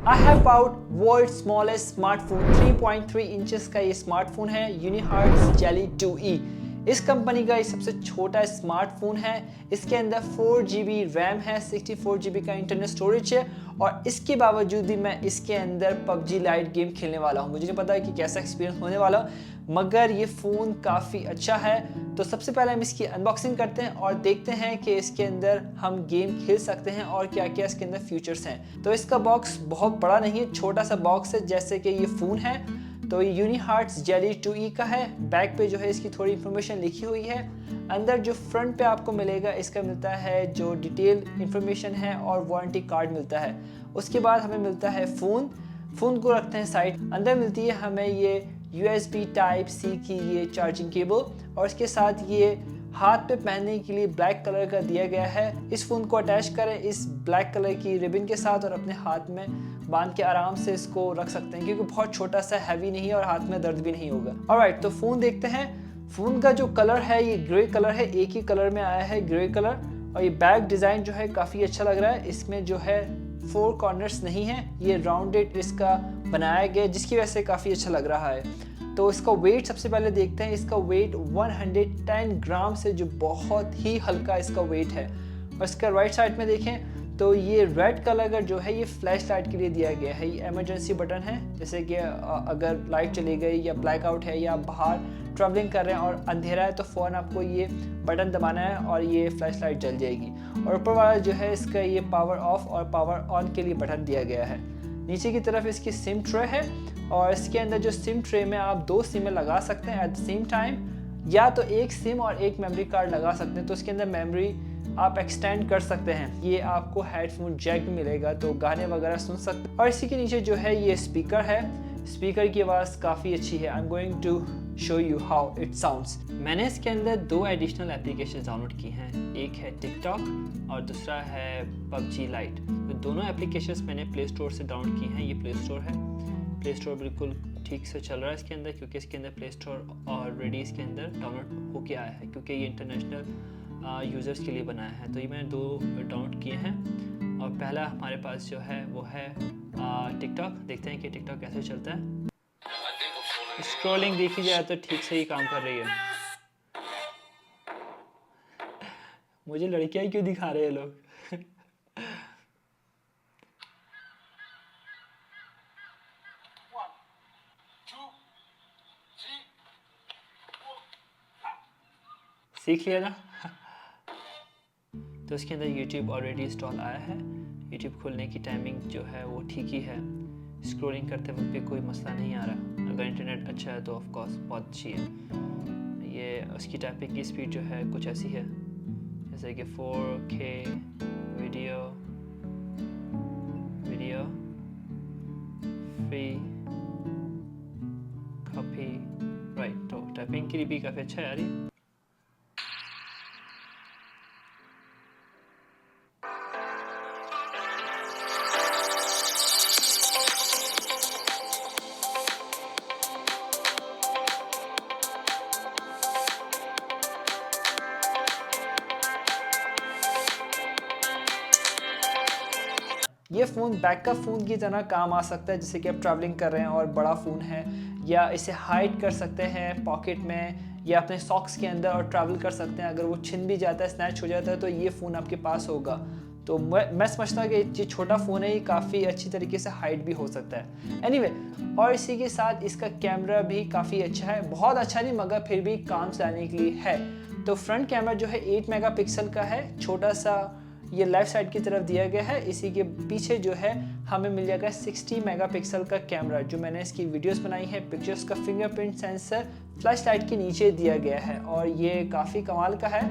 I have found world smallest smartphone 3.3 inches का ये smartphone है यूनिहार्ट्स जेली 2E। इस कंपनी का ये सबसे छोटा स्मार्टफोन है। इसके अंदर 4GB रैम है, 64GB का इंटरनल स्टोरेज है और इसके बावजूद भी मैं इसके अंदर PUBG लाइट गेम खेलने वाला हूँ। मुझे नहीं पता है कि कैसा एक्सपीरियंस होने वाला, मगर ये फ़ोन काफ़ी अच्छा है। तो सबसे पहले हम इसकी अनबॉक्सिंग करते हैं और देखते हैं कि इसके अंदर हम गेम खेल सकते हैं और क्या क्या इसके अंदर फीचर्स हैं। तो इसका बॉक्स बहुत बड़ा नहीं है, छोटा सा बॉक्स है जैसे कि ये फ़ोन है। तो ये यूनिहार्ट्स जेली 2E का है। बैक पे जो है इसकी थोड़ी इन्फॉर्मेशन लिखी हुई है। अंदर जो फ्रंट पे आपको मिलेगा इसका मिलता है जो डिटेल इन्फॉर्मेशन है और वारंटी कार्ड मिलता है। उसके बाद हमें मिलता है फ़ोन को रखते हैं साइड। अंदर मिलती है हमें ये USB Type-C की ये चार्जिंग केबल और इसके साथ ये हाथ पे पहनने के लिए ब्लैक कलर का दिया गया है। इस फ़ोन को अटैच करें इस ब्लैक कलर की रिबन के साथ और अपने हाथ में बांध के आराम से इसको रख सकते हैं क्योंकि बहुत छोटा सा हैवी नहीं है और हाथ में दर्द भी नहीं होगा। ऑलराइट, तो फ़ोन देखते हैं। फ़ोन का जो कलर है ये ग्रे कलर है, एक ही कलर में आया है ग्रे कलर। और ये बैक डिज़ाइन जो है काफ़ी अच्छा लग रहा है। इसमें जो है 4 कॉर्नर्स नहीं है, ये राउंडेड इसका बनाया गया जिसकी वजह से काफ़ी अच्छा लग रहा है। तो इसका वेट सबसे पहले देखते हैं। इसका वेट 110 ग्राम से जो बहुत ही हल्का इसका वेट है। और इसका राइट साइड में देखें तो ये रेड कलर का जो है ये फ्लैश लाइट के लिए दिया गया है। ये इमरजेंसी बटन है, जैसे कि अगर लाइट चली गई या ब्लैकआउट है या बाहर ट्रैवलिंग कर रहे हैं और अंधेरा है तो फ़ौरन आपको ये बटन दबाना है और ये फ्लैश लाइट जल जाएगी। और ऊपर वाला जो है इसका ये पावर ऑफ और पावर ऑन के लिए बटन दिया गया है। नीचे की तरफ इसकी सिम ट्रे है और इसके अंदर जो सिम ट्रे में आप 2 सिमें लगा सकते हैं एट द सेम टाइम, या तो एक सिम और एक मेमोरी कार्ड लगा सकते हैं। तो इसके अंदर मेमोरी आप एक्सटेंड कर सकते हैं। ये आपको हेडफोन जैक भी मिलेगा तो गाने वगैरह सुन सकते हैं। और इसी के नीचे जो है ये स्पीकर है। स्पीकर की आवाज़ काफ़ी अच्छी है। I am going to show you how it sounds. मैंने इसके अंदर 2 एडिशनल एप्लीकेशन डाउनलोड की हैं, एक है टिकटॉक और दूसरा है PUBG लाइट। तो दोनों एप्लीकेशंस मैंने प्ले स्टोर से डाउनलोड की हैं। ये प्ले स्टोर है, प्ले स्टोर बिल्कुल ठीक से चल रहा है इसके अंदर क्योंकि इसके अंदर प्ले स्टोर ऑलरेडी इसके अंदर डाउनलोड होके आया है क्योंकि ये इंटरनेशनल यूज़र्स के लिए बनाया है। तो ये मैंने 2 डाउनलोड किए हैं और पहला हमारे पास जो है वो है टिकटॉक। देखते हैं कि टिकटॉक कैसे चलता है। स्क्रॉलिंग देखी जाए तो ठीक से ही काम कर रही है। मुझे लड़कियां ही क्यों दिखा रहे हैं लोग। सीख लिया ना। तो इसके अंदर YouTube ऑलरेडी इंस्टॉल आया है। YouTube खोलने की टाइमिंग जो है वो ठीक ही है। स्क्रॉलिंग करते वक्त भी कोई मसला नहीं आ रहा। अगर इंटरनेट अच्छा है तो ऑफ कोर्स बहुत अच्छी है। ये उसकी टाइपिंग की स्पीड जो है कुछ ऐसी है जैसे कि 4K video free copy right. तो टाइपिंग के लिए भी काफ़ी अच्छा है यार ये। ये फ़ोन बैकअप फ़ोन की तरह काम आ सकता है, जैसे कि आप ट्रैवलिंग कर रहे हैं और बड़ा फ़ोन है, या इसे हाइड कर सकते हैं पॉकेट में या अपने सॉक्स के अंदर और ट्रैवल कर सकते हैं। अगर वो छिन भी जाता है, स्नैच हो जाता है तो ये फ़ोन आपके पास होगा। तो मैं समझता हूँ कि ये छोटा फ़ोन है, ये काफ़ी अच्छी तरीके से हाइड भी हो सकता है। एनीवे, और इसी के साथ इसका कैमरा भी काफ़ी अच्छा है, बहुत अच्छा नहीं मगर फिर भी काम चलाने के लिए है। तो फ्रंट कैमरा जो है 8 मेगापिक्सल का है, छोटा सा ये लेफ्ट साइड की तरफ दिया गया है। इसी के पीछे जो है हमें मिल जाएगा 60 मेगापिक्सल का कैमरा। जो मैंने इसकी वीडियोस बनाई है, पिक्चर्स का फिंगरप्रिंट सेंसर फ्लैश लाइट के नीचे दिया गया है और ये काफ़ी कमाल का है।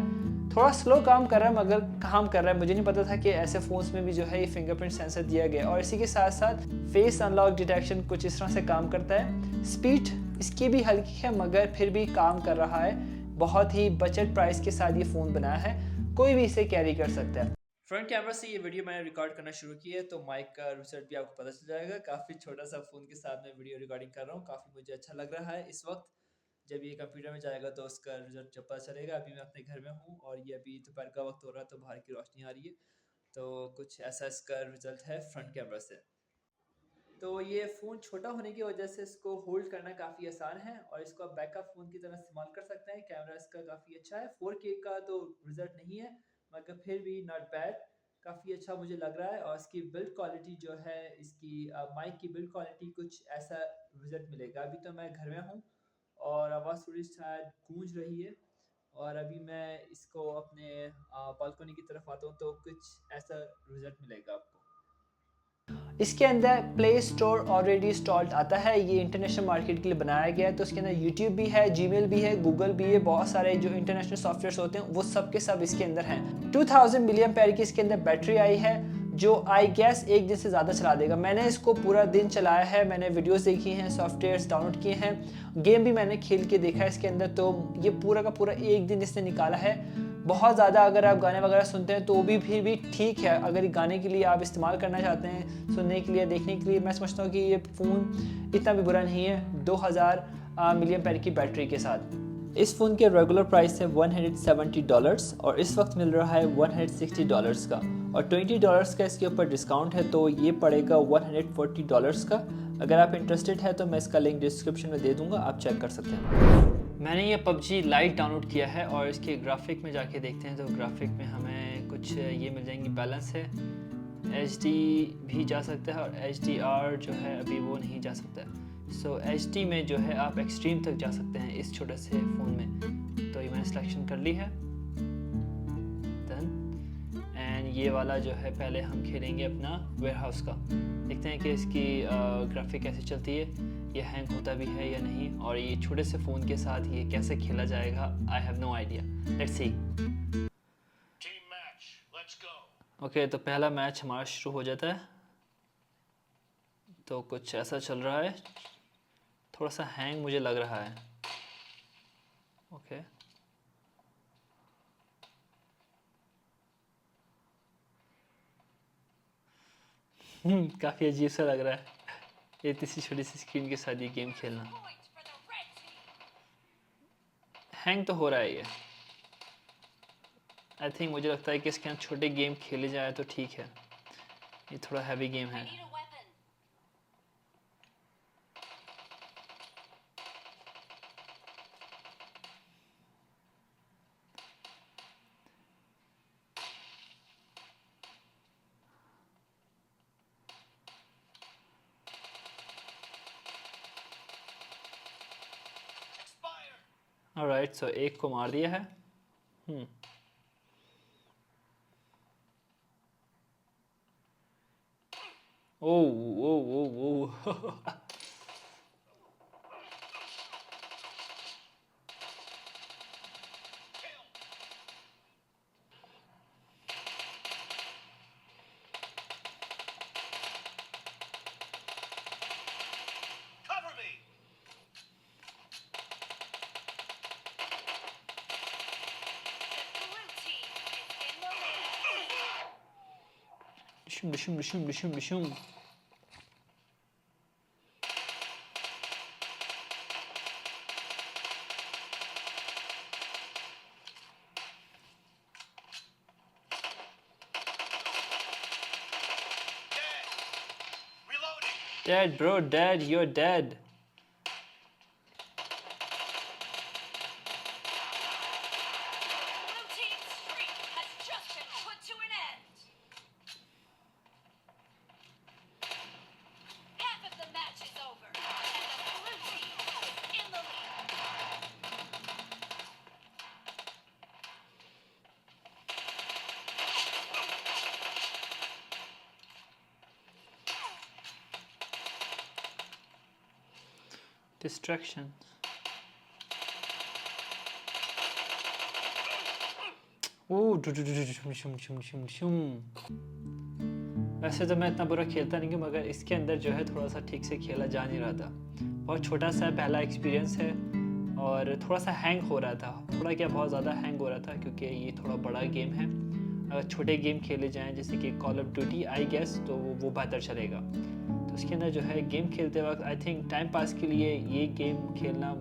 थोड़ा स्लो काम कर रहा है मगर काम कर रहा है। मुझे नहीं पता था कि ऐसे फ़ोन्स में भी जो है ये फिंगरप्रिंट सेंसर दिया गया है। और इसी के साथ साथ फेस अनलॉक डिटेक्शन कुछ इस तरह से काम करता है। स्पीड इसकी भी हल्की है मगर फिर भी काम कर रहा है। बहुत ही बजट प्राइस के साथ ये फ़ोन बनाया है, कोई भी इसे कैरी कर सकता है। फ्रंट कैमरा से ये वीडियो मैंने रिकॉर्ड करना शुरू की है तो माइक का रिजल्ट भी आपको पता चल जाएगा। काफ़ी छोटा सा फ़ोन के साथ मैं वीडियो रिकॉर्डिंग कर रहा हूँ, काफ़ी मुझे अच्छा लग रहा है इस वक्त। जब ये कंप्यूटर में जाएगा तो उसका रिजल्ट जब पता चलेगा। अभी मैं अपने घर में हूँ और ये अभी दोपहर का वक्त हो रहा है तो बाहर की रोशनी आ रही है। तो कुछ ऐसा इसका रिजल्ट है फ्रंट कैमरा से। तो ये फ़ोन छोटा होने की वजह से इसको होल्ड करना काफ़ी आसान है और इसको आप बैकअप फ़ोन की तरह इस्तेमाल कर सकते हैं। कैमरा इसका काफ़ी अच्छा है, 4K का तो रिज़ल्ट नहीं है मगर फिर भी नॉट बैड, काफ़ी अच्छा मुझे लग रहा है। और इसकी बिल्ड क्वालिटी जो है, इसकी माइक की बिल्ड क्वालिटी कुछ ऐसा रिज़ल्ट मिलेगा। अभी तो मैं घर में हूँ और आवाज़ थोड़ी शायद गूंज रही है और अभी मैं इसको अपने बालकनी की तरफ आता हूँ तो कुछ ऐसा रिज़ल्ट मिलेगा आपको। इसके अंदर प्ले स्टोर ऑलरेडी इंस्टॉल्ड आता है, ये इंटरनेशनल मार्केट के लिए बनाया गया है। तो इसके अंदर यूट्यूब भी है, जीमेल भी है, गूगल भी है, बहुत सारे जो इंटरनेशनल सॉफ्टवेयर होते हैं वो सब के सब इसके अंदर हैं। 2000 मिलियन पैर की इसके अंदर बैटरी आई है जो आई गेस एक दिन से ज़्यादा चला देगा। मैंने इसको पूरा दिन चलाया है, मैंने वीडियोस देखी हैं, सॉफ्टवेयर्स डाउनलोड किए हैं, गेम भी मैंने खेल के देखा है इसके अंदर। तो ये पूरा का पूरा एक दिन इसने निकाला है। बहुत ज़्यादा अगर आप गाने वगैरह सुनते हैं तो भी फिर भी ठीक है। अगर गाने के लिए आप इस्तेमाल करना चाहते हैं, सुनने के लिए, देखने के लिए, मैं समझता हूँ कि ये फ़ोन इतना भी बुरा नहीं है 2000 मिलियन पैर की बैटरी के साथ। इस फ़ोन के रेगुलर प्राइस है $170 और इस वक्त मिल रहा है $160 का, और $20 का इसके ऊपर डिस्काउंट है तो ये पड़ेगा $140 का। अगर आप इंटरेस्टेड है तो मैं इसका लिंक डिस्क्रिप्शन में दे दूँगा, आप चेक कर सकते हैं। मैंने ये PUBG लाइट डाउनलोड किया है और इसके ग्राफिक में जाके देखते हैं तो ग्राफिक में हमें कुछ ये मिल जाएंगी। बैलेंस है, HD भी जा सकता है और HDR जो है अभी वो नहीं जा सकता है। सो HD में जो है आप एक्सट्रीम तक जा सकते हैं इस छोटे से फ़ोन में। तो ये मैंने सिलेक्शन कर ली है, डन। एंड ये वाला जो है पहले हम खेलेंगे अपना वेयरहाउस का, देखते हैं कि इसकी ग्राफिक कैसे चलती है, ये हैंग होता भी है या नहीं, और ये छोटे से फ़ोन के साथ ये कैसे खेला जाएगा। I have no idea, let's see. Okay, तो पहला मैच हमारा शुरू हो जाता है। तो कुछ ऐसा चल रहा है, थोड़ा सा हैंग मुझे लग रहा है। ओके, काफ़ी अजीब सा लग रहा है ये इतनी छोटी सी स्क्रीन के साथ ये गेम खेलना। हैंग तो हो रहा है ये। आई थिंक मुझे लगता है कि इसके अंदर छोटे गेम खेले जाए तो ठीक है, ये थोड़ा हैवी गेम है। ऑलराइट, सो एक को मार दिया है। ओ ओ ओ ओ डिशुम डिशुम डिशुम डिशुम डिशुम। Dead, bro, dead, you're dead. Blue team's streak has just been put to an end. Half of the match is over, and the blue team is in the lead. Distraction. वैसे तो मैं इतना बुरा खेलता नहीं हूँ मगर इसके अंदर जो है थोड़ा सा ठीक से खेला जा नहीं रहा था। बहुत छोटा सा पहला एक्सपीरियंस है और थोड़ा सा हैंग हो रहा था, थोड़ा क्या बहुत ज़्यादा हैंग हो रहा था क्योंकि ये थोड़ा बड़ा गेम है। अगर छोटे गेम खेले जाएं जैसे कि call of duty I guess तो वो बेहतर चलेगा। तो इसके अंदर जो है गेम खेलते वक्त आई थिंक टाइम पास के लिए ये गेम खेलना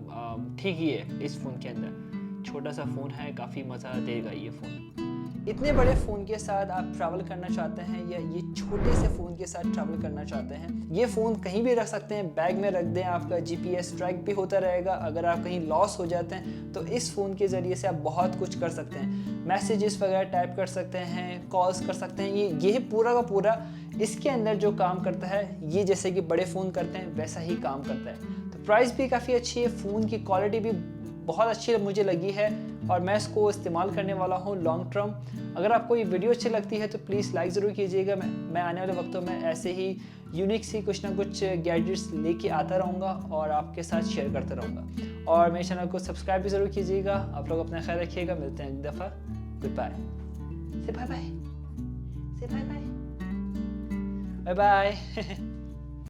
ठीक ही है। इस फ़ोन के अंदर छोटा सा फ़ोन है, काफ़ी मज़ा देगा ये फ़ोन। इतने बड़े फ़ोन के साथ आप ट्रैवल करना चाहते हैं या ये छोटे से फ़ोन के साथ ट्रैवल करना चाहते हैं, ये फ़ोन कहीं भी रख सकते हैं, बैग में रख दें, आपका GPS ट्रैक भी होता रहेगा। अगर आप कहीं लॉस हो जाते हैं तो इस फ़ोन के ज़रिए से आप बहुत कुछ कर सकते हैं, मैसेजेस वगैरह टाइप कर सकते हैं, कॉल्स कर सकते हैं। ये पूरा का पूरा इसके अंदर जो काम करता है, ये जैसे कि बड़े फ़ोन करते हैं वैसा ही काम करता है। तो प्राइस भी काफ़ी अच्छी है, फ़ोन की क्वालिटी भी बहुत अच्छी मुझे लगी है और मैं इसको इस्तेमाल करने वाला हूँ लॉन्ग टर्म। अगर आपको ये वीडियो अच्छी लगती है तो प्लीज़ लाइक ज़रूर कीजिएगा। मैं आने वाले वक्तों में ऐसे ही यूनिक सी कुछ ना कुछ गैजेट्स लेके आता रहूँगा और आपके साथ शेयर करता रहूँगा। और मेरे चैनल को सब्सक्राइब भी ज़रूर कीजिएगा। आप लोग अपना ख्याल रखिएगा, मिलते हैं अगली दफ़ा। गुड बाय, से बाय बाय, से बाय बाय, बाय बाय।